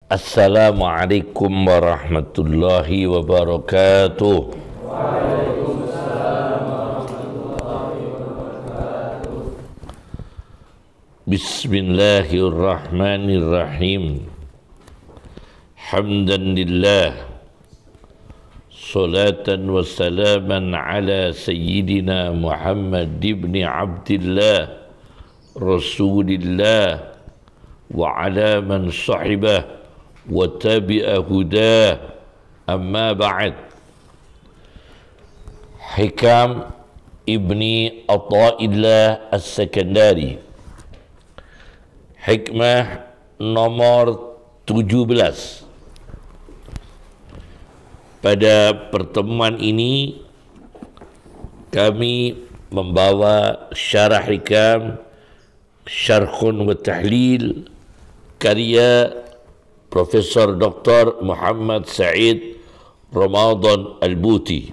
Assalamualaikum warahmatullahi wabarakatuh. Bismillahirrahmanirrahim. Hamdan lillah, salatan wa salaman ala sayyidina Muhammad ibn Abdillah, Rasulillah, wa ala man sahibah wa tabi'a hudah, amma ba'd. Hikam Ibni Atha'illah As-Sakandari, hikmah nomor 17. Pada pertemuan ini kami membawa syarah hikam Syarhun wa Tahlil karya Profesor Dr. Muhammad Said Ramadan Al-Buti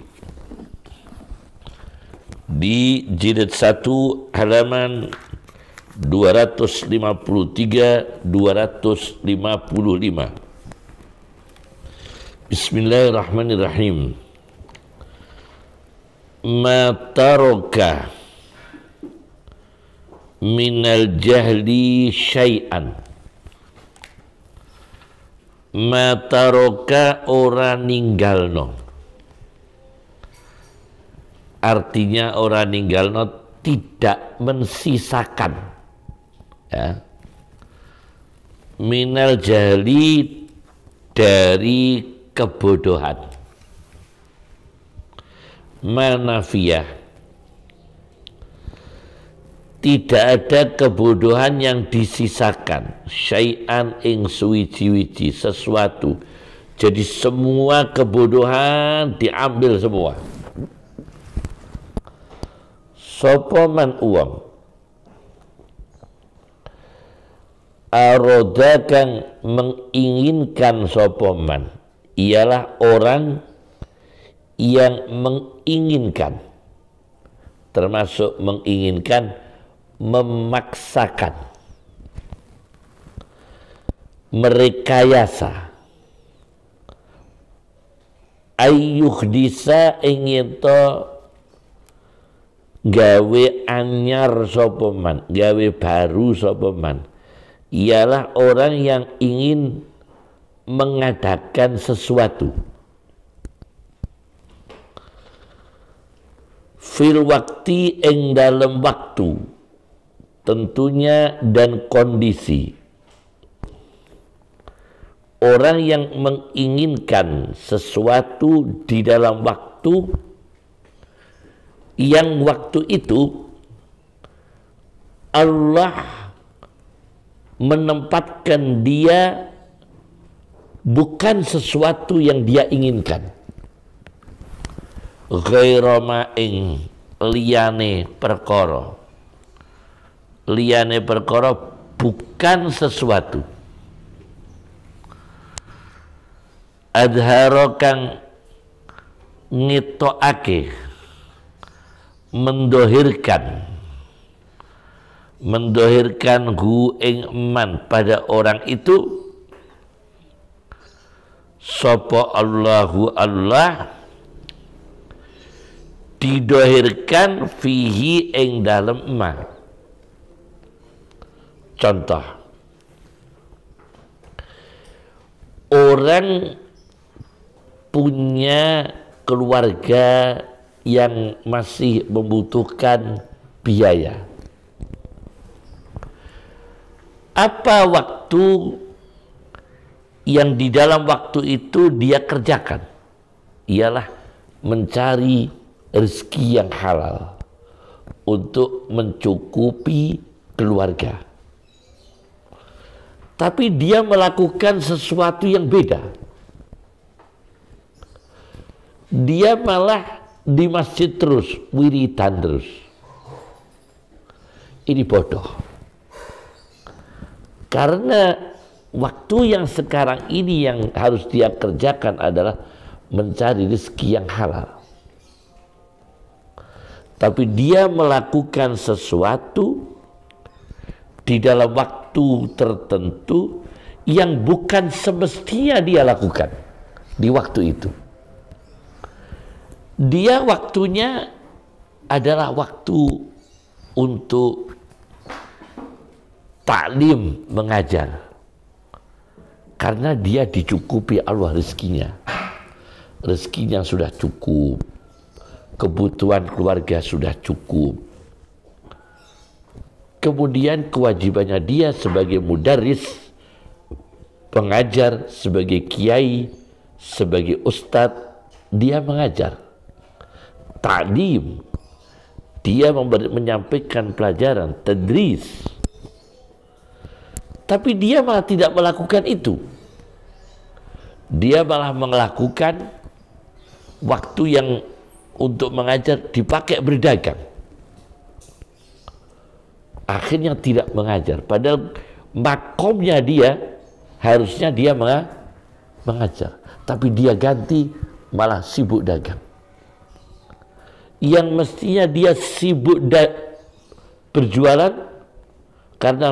di jilid 1 halaman 253-255. Bismillahirrahmanirrahim. Ma taraka minal jahli syai'an. Ma taraka ora ninggalno. Artinya ora ninggalno tidak mensisakan, ya. Minal jahli dari kebodohan. Manafiyah, tidak ada kebodohan yang disisakan. Syai'an ing suwiji-wiji sesuatu. Jadi semua kebodohan diambil semua. Sapa man uang aroda kang menginginkan sapa man, ialah orang yang menginginkan, termasuk menginginkan, memaksakan, merekayasa, ayyuhdisa ingin to gawe anyar sapa man, gawe baru sapa man, ialah orang yang ingin mengadakan sesuatu fil wakti ing dalam waktu, tentunya, dan kondisi. Orang yang menginginkan sesuatu di dalam waktu yang waktu itu Allah menempatkan dia bukan sesuatu yang dia inginkan. Ghaira ma'ing, liyane perkara. Liyane perkara bukan sesuatu. Adhara kang ngetokake, mendohirkan hu ing man pada orang itu sapa Allahu Allah, didohirkan fihi ing dalem man. Contoh, orang punya keluarga yang masih membutuhkan biaya. Apa waktu yang di dalam waktu itu dia kerjakan? Ialah mencari rezeki yang halal untuk mencukupi keluarga. Tapi dia melakukan sesuatu yang beda. Dia malah di masjid terus, wiridan terus. Ini bodoh. Karena waktu yang sekarang ini yang harus dia kerjakan adalah mencari rezeki yang halal. Tapi dia melakukan sesuatu di dalam waktu tertentu yang bukan semestinya dia lakukan di waktu itu. Dia waktunya adalah waktu untuk taklim, mengajar, karena dia dicukupi Allah rezekinya sudah cukup, kebutuhan keluarga sudah cukup. Kemudian kewajibannya dia sebagai mudarris, pengajar, sebagai kiai, sebagai ustadz, dia mengajar taklim, dia menyampaikan pelajaran, tadris. Tapi dia malah tidak melakukan itu. Dia malah melakukan waktu yang untuk mengajar dipakai berdagang. Akhirnya tidak mengajar. Padahal makomnya dia, harusnya dia mengajar. Tapi dia ganti malah sibuk dagang. Yang mestinya dia sibuk berjualan karena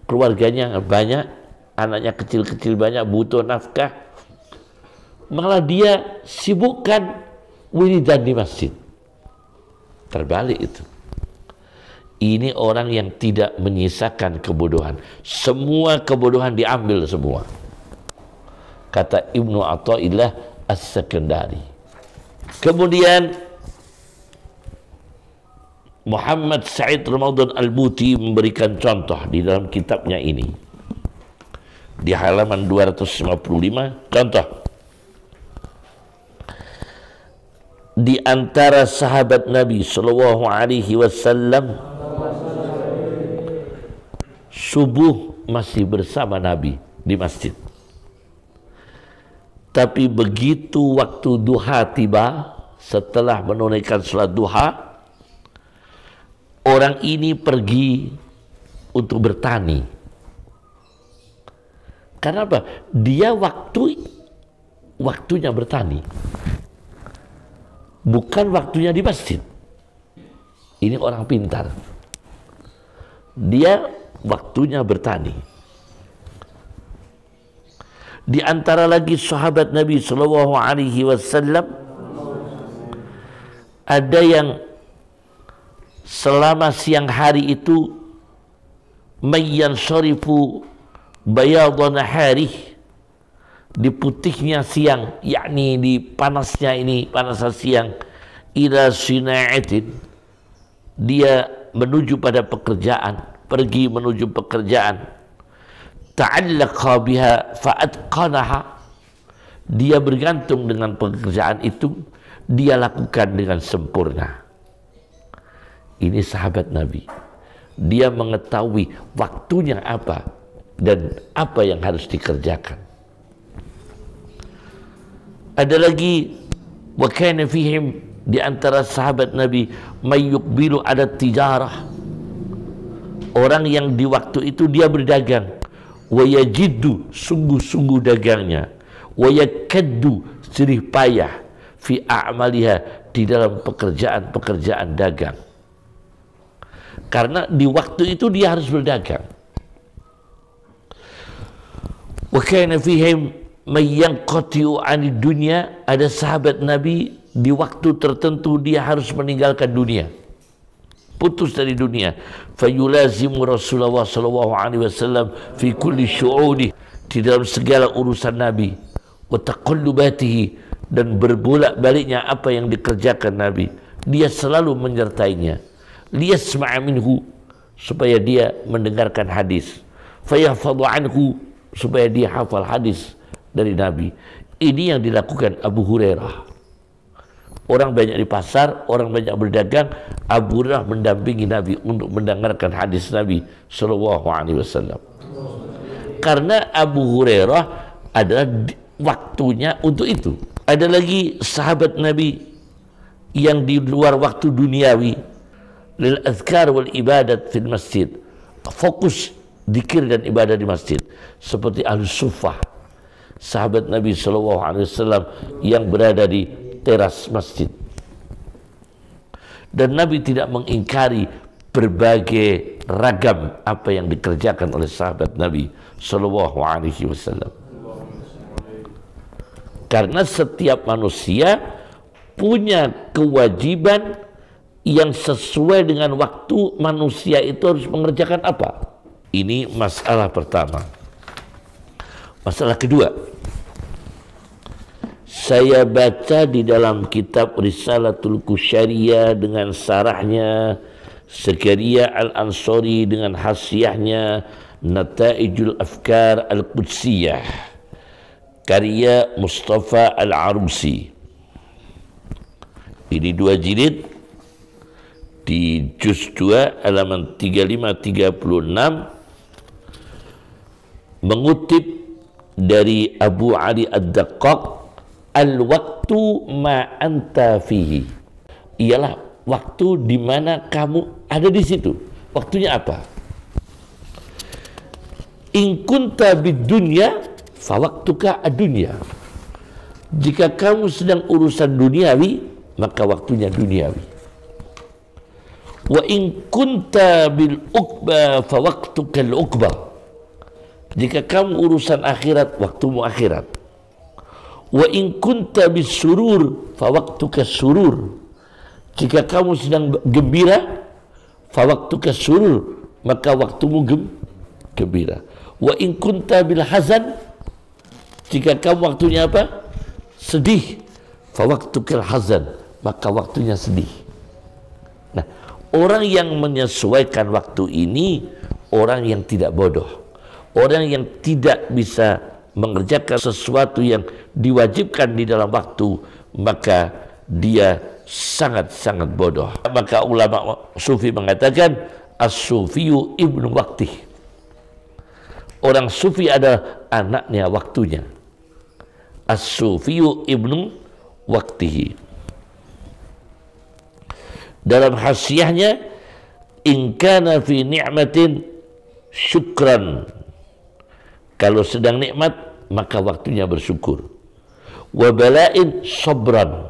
keluarganya banyak, anaknya kecil-kecil banyak, butuh nafkah, malah dia sibukkan wiridan di masjid. Terbalik itu. Ini orang yang tidak menyisakan kebodohan. Semua kebodohan diambil semua. Kata Ibnu Athaillah As-Sakandari. Kemudian Muhammad Said Ramadan Al-Buti memberikan contoh di dalam kitabnya ini. Di halaman 255, contoh. Di antara sahabat Nabi Sallallahu Alaihi Wasallam, subuh masih bersama Nabi di masjid. Tapi begitu waktu duha tiba, setelah menunaikan salat duha, orang ini pergi untuk bertani. Karena apa? Dia waktunya bertani, bukan waktunya di masjid. Ini orang pintar. Dia waktunya bertani. Di antara lagi sahabat Nabi Sallallahu Alaihi Wasallam, ada yang selama siang hari itu mayyan syarifu bayadan hari, di putihnya siang, yakni di panasnya ini, panasnya siang, ila sina'atin, dia menuju pada pekerjaan, pergi menuju pekerjaan, ta'allaqa biha fa'atqanaha, dia bergantung dengan pekerjaan itu, dia lakukan dengan sempurna. Ini sahabat Nabi. Dia mengetahui waktunya apa dan apa yang harus dikerjakan. Ada lagi, wa kana fihim, di antara sahabat Nabi, may yuqbilu ala tijarah, orang yang di waktu itu dia berdagang, wa yajiddu, sungguh-sungguh dagangnya, wa yakaddu, jerih payah, fi a'maliha, di dalam pekerjaan-pekerjaan dagang. Karena di waktu itu dia harus berdagang. Wa kana fihim may yanqati'u 'anid dunya, ada sahabat Nabi di waktu tertentu dia harus meninggalkan dunia, putus dari dunia. Fayulazimu Rasulullah sallallahu alaihi wasallam fi kulli syu'uni, di dalam segala urusan Nabi, wa taqallubatihi, dan berbolak-baliknya apa yang dikerjakan Nabi, dia selalu menyertainya. Liyasma'a minhu, supaya dia mendengarkan hadis, fayahfadhu anhu, supaya dia hafal hadis dari Nabi. Ini yang dilakukan Abu Hurairah. Orang banyak di pasar, orang banyak berdagang, Abu Hurairah mendampingi Nabi untuk mendengarkan hadis Nabi Sallallahu Alaihi Wasallam. Karena Abu Hurairah adalah waktunya untuk itu. Ada lagi sahabat Nabi yang di luar waktu duniawi, lil azkar wal ibadat fil masjid, fokus zikir dan ibadah di masjid, seperti Ahlus Suffah, sahabat Nabi Sallallahu Alaihi Wasallam yang berada di teras masjid. Dan Nabi tidak mengingkari berbagai ragam apa yang dikerjakan oleh sahabat Nabi Sallallahu Alaihi Wasallam. Karena setiap manusia punya kewajiban yang sesuai dengan waktu manusia itu harus mengerjakan apa. Ini masalah pertama. Masalah kedua, saya baca di dalam kitab Risalatul Qusyariyah dengan sarahnya, Zakaria Al-Ansari dengan hasyiahnya, Nataijul Afkar Al-Qudsiyah karya Mustafa Al-Arusi. Ini 2 jilid di juz 2 halaman 35-36 mengutip dari Abu Ali Ad-Daqqaq, al-waktu ma anta fihi, ialah waktu di mana kamu ada di situ. Waktunya apa? In kunta bid-dunya fa waktuka ad-dunya. Jika kamu sedang urusan duniawi, maka waktunya duniawi. Wa in kunta bil uqba fa waktuka al-uqba. Jika kamu urusan akhirat, waktumu akhirat. Wa in kunta bis surur fa waktuka surur. Jika kamu sedang gembira, fa waktuka surur, maka waktumu gembira. Wa in kunta bil hazan, jika kamu waktunya apa? Sedih, fa waktukal hazan, maka waktunya sedih. Nah, orang yang menyesuaikan waktu ini orang yang tidak bodoh, orang yang tidak bisa mengerjakan sesuatu yang diwajibkan di dalam waktu, maka dia sangat-sangat bodoh. Maka ulama sufi mengatakan as-sufiyu ibnu waqtih. Orang sufi adalah anaknya waktunya. As-sufiyu ibnu waqtihi. Dalam hasyiahnya, in kana fi ni'matin syukran. Kalau sedang nikmat, maka waktunya bersyukur. Wa bala'in sabran.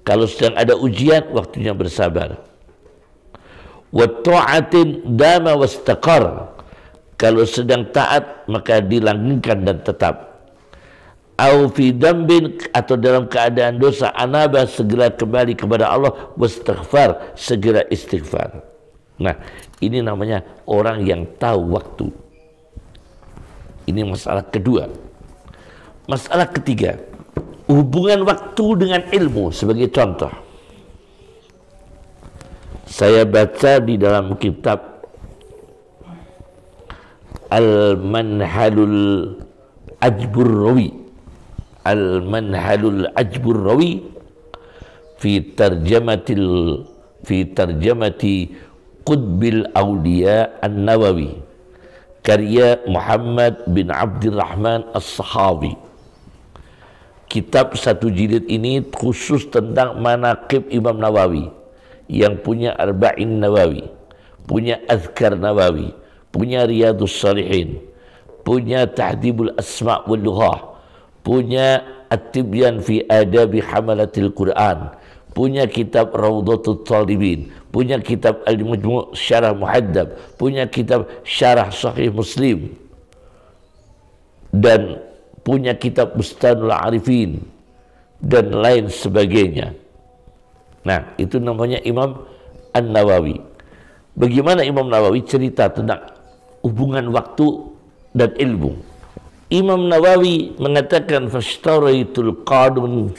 Kalau sedang ada ujian, waktunya bersabar. Wa ta'atin dama wastaqar. Kalau sedang taat, maka dilanggengkan dan tetap. Au fi dambin, atau dalam keadaan dosa, anaba, segera kembali kepada Allah, wastaghfar, segera istighfar. Nah, ini namanya orang yang tahu waktu. Ini masalah kedua. Masalah ketiga, hubungan waktu dengan ilmu. Sebagai contoh, saya baca di dalam kitab Al-Manhalul Ajburrawi, Al-Manhalul Ajburrawi fi tarjamati Qutbil Awliya An-Nawawi karya Muhammad bin Abdurrahman As-Sahawi. Kitab 1 jilid ini khusus tentang manaqib Imam Nawawi, yang punya Arba'in Nawawi, punya Azkar Nawawi, punya Riyadus Salihin, punya Tahdibul Asma' wal Lughah, punya At-Tibyan fi Adabi Hamalatil Quran, punya kitab Rawdatul Talibin, punya kitab Al-Majmu' Syarah Muhaddab, punya kitab Syarah Sahih Muslim, dan punya kitab Bustanul Arifin, dan lain sebagainya. Nah, itu namanya Imam An-Nawawi. Bagaimana Imam Nawawi cerita tentang hubungan waktu dan ilmu. Imam Nawawi mengatakan, fashtaraitul qanun,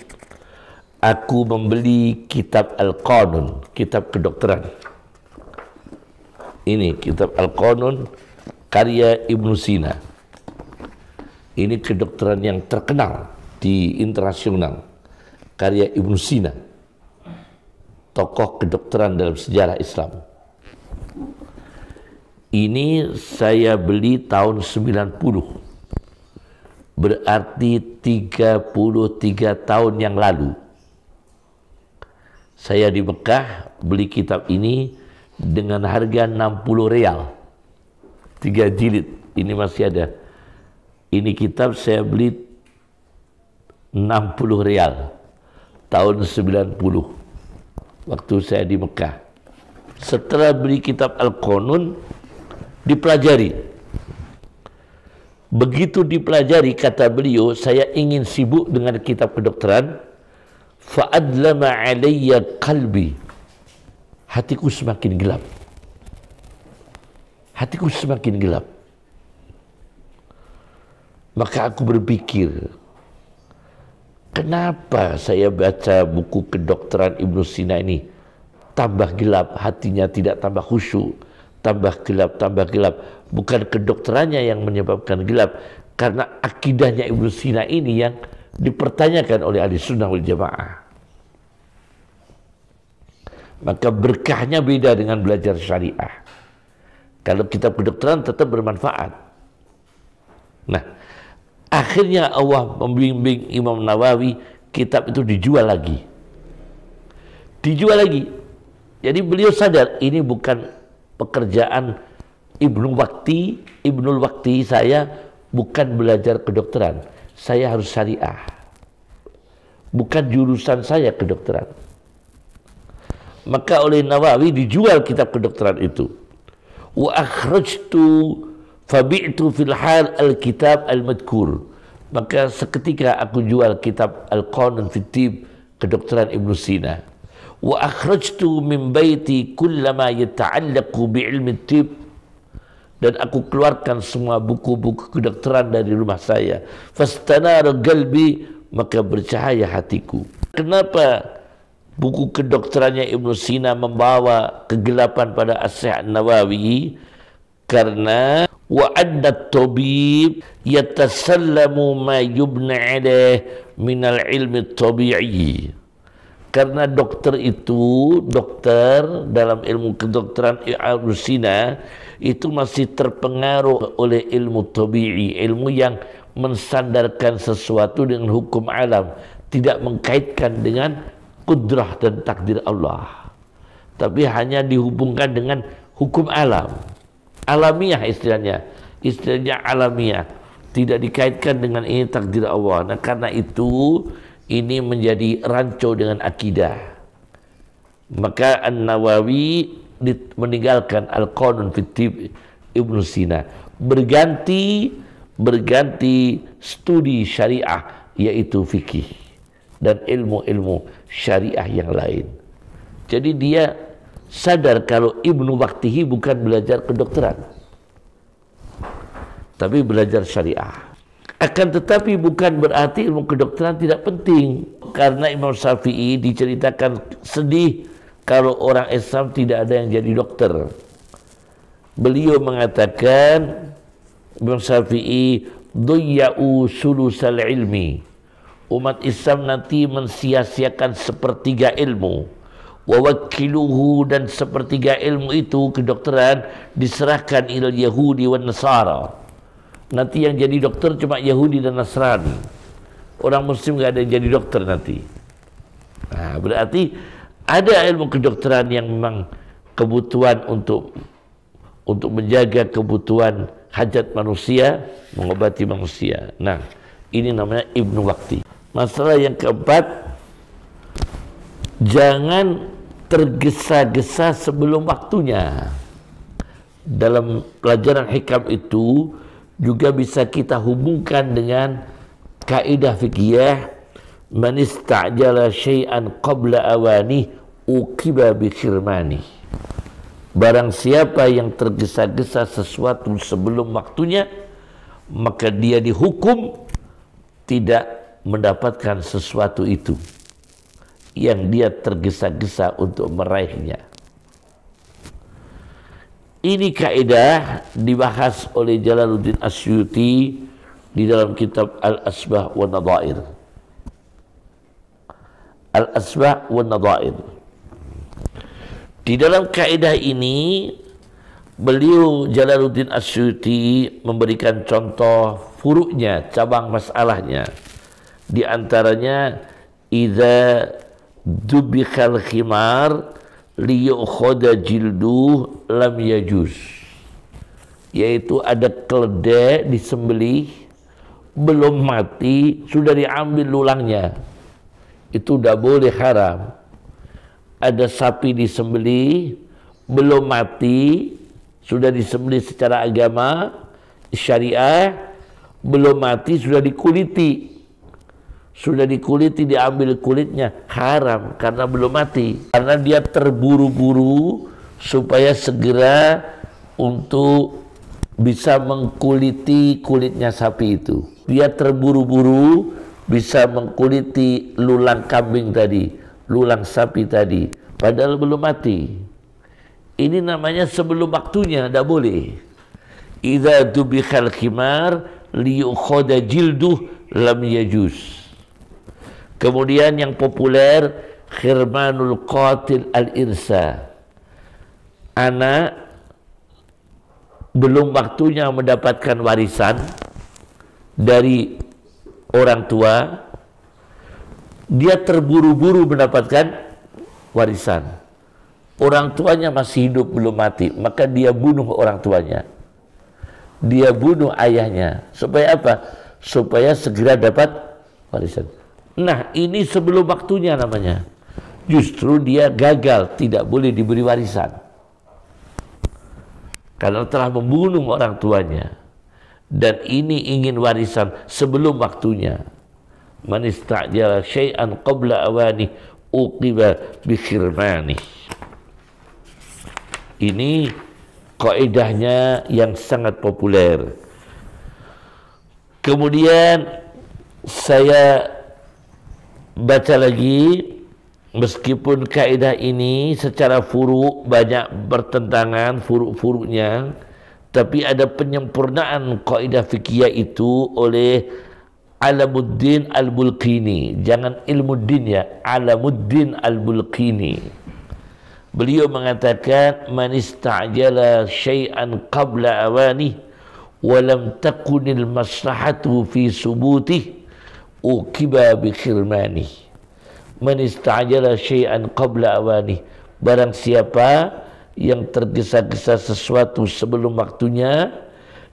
aku membeli kitab Al-Qanun, kitab kedokteran. Ini kitab Al-Qanun karya Ibnu Sina. Ini kedokteran yang terkenal di internasional, karya Ibnu Sina, tokoh kedokteran dalam sejarah Islam. Ini saya beli tahun 90, berarti 33 tahun yang lalu. Saya di Mekah beli kitab ini dengan harga 60 real, 3 jilid. Ini masih ada. Ini kitab saya beli 60 real tahun 90, waktu saya di Mekah. setelah beli kitab Al-Qanun, dipelajari. Begitu dipelajari, kata beliau, saya ingin sibuk dengan kitab kedokteran. Fa'adlama alayya qalbi. Hatiku semakin gelap. Hatiku semakin gelap. Maka aku berpikir, kenapa saya baca buku kedokteran Ibnu Sina ini tambah gelap, hatinya tidak tambah khusyuk, tambah gelap, tambah gelap. Bukan kedokterannya yang menyebabkan gelap, karena akidahnya Ibnu Sina ini yang dipertanyakan oleh ahli sunnah wal jamaah. Maka berkahnya beda dengan belajar syariah. Kalau kitab kedokteran tetap bermanfaat. Nah, akhirnya Allah membimbing Imam Nawawi, kitab itu dijual lagi. Dijual lagi. Jadi beliau sadar, ini bukan pekerjaan Ibnul Waqti, saya bukan belajar kedokteran. Saya harus syariah. Bukan jurusan saya kedokteran. Maka oleh Nawawi dijual kitab kedokteran itu. Wa akhrajtu fabi'tu fil hal al-kitab al-madkur. Maka seketika aku jual kitab Al-Qanun fi Tib, kedokteran Ibnu Sina. Wa akhrajtu min baiti kullama yata'allaqu bi'ilmi tib. Dan aku keluarkan semua buku-buku kedokteran dari rumah saya. Fastanara qalbi, maka bercahaya hatiku. Kenapa buku kedokterannya Ibnu Sina membawa kegelapan pada As-Sihah Nawawi? Karena wa'adda tabib yatasallamu ma yubna alaih minal ilmi tabi'i. Karena dokter itu, dokter dalam ilmu kedokteran Ibnu Sina itu masih terpengaruh oleh ilmu tabi'i, ilmu yang mensandarkan sesuatu dengan hukum alam, tidak mengkaitkan dengan kudrah dan takdir Allah, tapi hanya dihubungkan dengan hukum alam, alamiah istilahnya alamiah, tidak dikaitkan dengan ini takdir Allah. Nah, karena itu ini menjadi rancu dengan akidah. Maka An-Nawawi meninggalkan Al-Qanun fi Tib Ibnu Sina, berganti studi syariah, yaitu fikih dan ilmu-ilmu syariah yang lain. Jadi dia sadar kalau Ibnu Waqtihi bukan belajar kedokteran, tapi belajar syariah. Akan tetapi bukan berarti ilmu kedokteran tidak penting, karena Imam Syafi'i diceritakan sedih kalau orang Islam tidak ada yang jadi dokter. Beliau mengatakan, Imam Syafi'i, duyya'u sulusal ilmi. Umat Islam nanti mensia-siakan sepertiga ilmu. Wa wakiluhu, dan sepertiga ilmu itu kedokteran diserahkan ilal Yahudi wan Nasara. Nanti yang jadi dokter cuma Yahudi dan Nasrani. Orang Muslim nggak ada yang jadi dokter nanti. Nah, berarti ada ilmu kedokteran yang memang kebutuhan untuk menjaga kebutuhan hajat manusia, mengobati manusia. Nah, ini namanya Ibnu Waqti. Masalah yang keempat, jangan tergesa-gesa sebelum waktunya. Dalam pelajaran hikam itu juga bisa kita hubungkan dengan kaidah fikih, man istajala syai'an qabla awani uqiba bi khirmani. Barang siapa yang tergesa-gesa sesuatu sebelum waktunya, maka dia dihukum tidak mendapatkan sesuatu itu yang dia tergesa-gesa untuk meraihnya. Ini kaidah dibahas oleh Jalaluddin Asyuti di dalam kitab Al-Asbah wa Nadhair. Al-Asbah wa Nadhair. Di dalam kaidah ini beliau Jalaluddin Asyuti memberikan contoh furuknya, cabang masalahnya. Di antaranya idza dubikhal khimar liyukhadha jilduh lam yajuz, yaitu ada keledai disembelih belum mati sudah diambil tulangnya, itu tidak boleh, haram. Ada sapi disembelih belum mati, sudah disembelih secara agama syariah, belum mati sudah dikuliti. Sudah dikuliti, diambil kulitnya, haram karena belum mati. Karena dia terburu-buru supaya segera untuk bisa mengkuliti kulitnya sapi itu. Dia terburu-buru bisa mengkuliti lulang kambing tadi, lulang sapi tadi, padahal belum mati. Ini namanya sebelum waktunya, tidak boleh. Idza dubikhal khimar liyukhadha jilduh lam yajuz. Kemudian yang populer, khirmanul qatil al-irsa. Anak belum waktunya mendapatkan warisan dari orang tua, dia terburu-buru mendapatkan warisan. Orang tuanya masih hidup, belum mati, maka dia bunuh orang tuanya. Dia bunuh ayahnya. Supaya apa? Supaya segera dapat warisan. Nah, ini sebelum waktunya namanya. Justru dia gagal, tidak boleh diberi warisan. Karena telah membunuh orang tuanya. Dan ini ingin warisan sebelum waktunya. Man istajala syai'an qabla awani uqiba bi khirmani. Ini kaidahnya yang sangat populer. Kemudian saya baca lagi, meskipun kaidah ini secara furu' banyak bertentangan furu'-furu'nya, tapi ada penyempurnaan kaidah fikih itu oleh Alamuddin Al-Bulqini. Jangan Ilmuddin ya, Alamuddin Al-Bulqini. Beliau mengatakan, man istajala syai'an qabla awani wa lam takunil maslahatu fi subutih uqiba bi khirmani. Man istajala syai'an qabla awani. Barang siapa yang tergesa-gesa sesuatu sebelum waktunya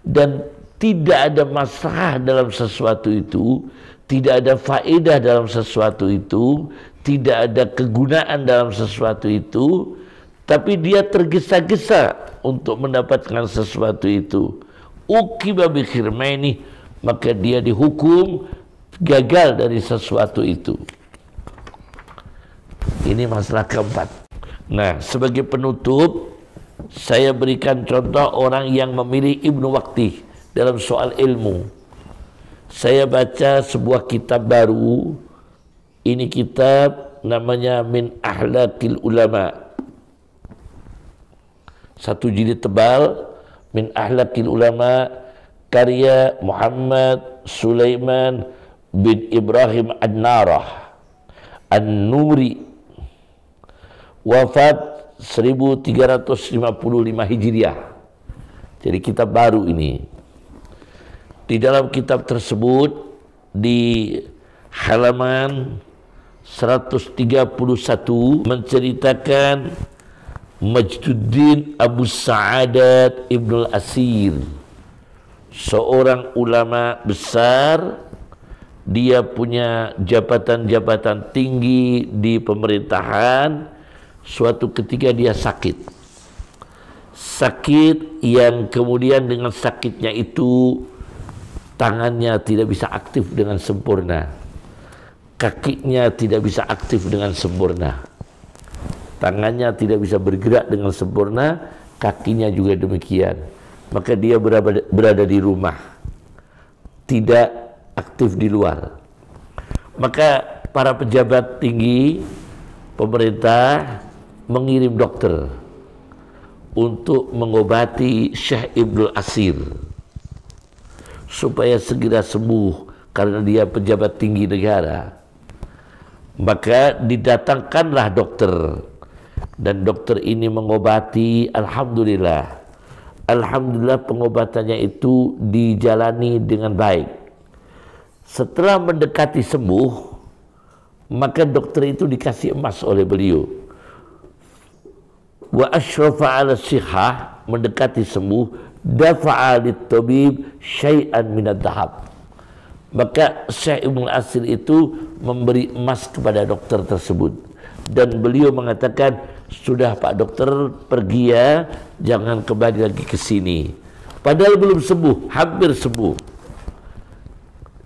dan tidak ada masalah dalam sesuatu itu, tidak ada faedah dalam sesuatu itu, tidak ada kegunaan dalam sesuatu itu, tapi dia tergesa-gesa untuk mendapatkan sesuatu itu, uqiba bi khirmani, maka dia dihukum gagal dari sesuatu itu. Ini masalah keempat. Nah, sebagai penutup, saya berikan contoh orang yang memilih Ibnu Waqti dalam soal ilmu. Saya baca sebuah kitab baru. Ini kitab namanya Min Ahlakil Ulama. Satu jilid tebal, Min Ahlakil Ulama, karya Muhammad Sulaiman bin Ibrahim An-Narah An-Nuri, wafat 1355 Hijriah. Jadi kitab baru ini. Di dalam kitab tersebut di halaman 131 menceritakan Majduddin Abu Sa'adat Ibnul Asir, seorang ulama besar. Dia punya jabatan-jabatan tinggi di pemerintahan. Suatu ketika dia sakit yang kemudian dengan sakitnya itu tangannya tidak bisa aktif dengan sempurna, kakinya tidak bisa aktif dengan sempurna, tangannya tidak bisa bergerak dengan sempurna, kakinya juga demikian. Maka dia berada di rumah, tidak aktif di luar. Maka para pejabat tinggi pemerintah mengirim dokter untuk mengobati Syekh Ibnul Asir supaya segera sembuh karena dia pejabat tinggi negara. Maka didatangkanlah dokter, dan dokter ini mengobati. Alhamdulillah pengobatannya itu dijalani dengan baik. Setelah mendekati sembuh, maka dokter itu dikasih emas oleh beliau. Wa asyrafa ala sihah, mendekati sembuh, dafa'a lit-tabib syai'an minad dhahab. Maka Syekh Ibnul Asir itu memberi emas kepada dokter tersebut, dan beliau mengatakan, sudah Pak Dokter pergi ya, jangan kembali lagi ke sini. Padahal belum sembuh, hampir sembuh.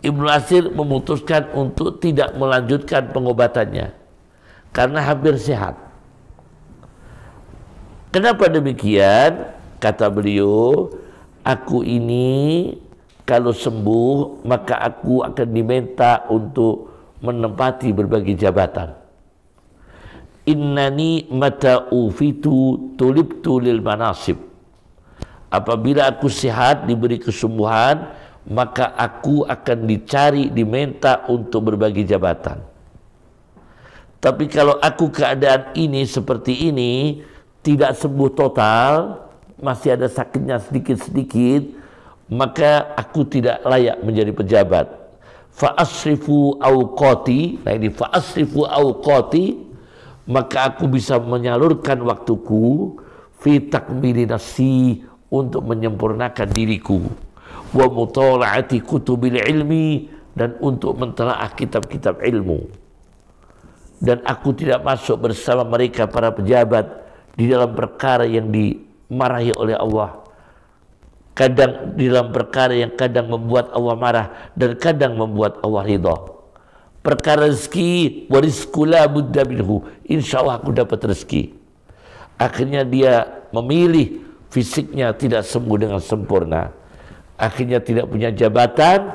Ibnu Asir memutuskan untuk tidak melanjutkan pengobatannya karena hampir sehat. Kenapa demikian? Kata beliau, aku ini kalau sembuh maka aku akan diminta untuk menempati berbagai jabatan. Innani mata ufitu tulibtu lil manasib. Apabila aku sehat, diberi kesembuhan, maka aku akan dicari, diminta untuk berbagi jabatan. Tapi kalau aku keadaan ini seperti ini, tidak sembuh total, masih ada sakitnya sedikit-sedikit, maka aku tidak layak menjadi pejabat. Fa'asrifu awqati, nah ini fa'asrifu awqati, maka aku bisa menyalurkan waktuku fi takmili nafsi, untuk menyempurnakan diriku, wa mutala'ati kutubil ilmi, dan untuk mentelaah kitab-kitab ilmu. Dan aku tidak masuk bersama mereka para pejabat di dalam perkara yang dimarahi oleh Allah, kadang di dalam perkara yang kadang membuat Allah marah dan kadang membuat Allah ridha. Perkara rezeki, warizqu la budda minhu, insyaallah aku dapat rezeki. Akhirnya dia memilih, fisiknya tidak sembuh dengan sempurna, akhirnya tidak punya jabatan,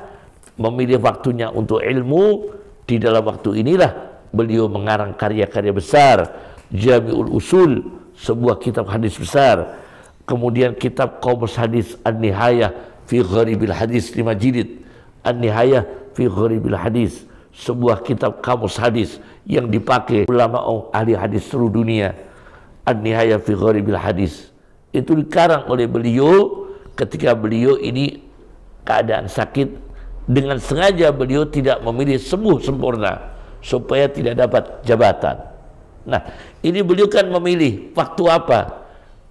memilih waktunya untuk ilmu. Di dalam waktu inilah beliau mengarang karya-karya besar, Jami'ul Usul, sebuah kitab hadis besar, kemudian kitab Qamus Hadis An-Nihayah fi Gharibil Hadis 5 jilid, An-Nihayah fi Gharibil Hadis, sebuah kitab kamus hadis yang dipakai ulama ahli hadis seluruh dunia. An-Nihayah fi Gharibil Hadis itu dikarang oleh beliau ketika beliau ini keadaan sakit, dengan sengaja beliau tidak memilih sembuh sempurna supaya tidak dapat jabatan. Nah, ini beliau kan memilih waktu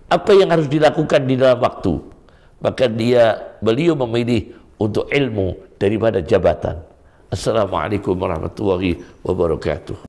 apa yang harus dilakukan di dalam waktu. Maka beliau memilih untuk ilmu daripada jabatan. Assalamualaikum warahmatullahi wabarakatuh.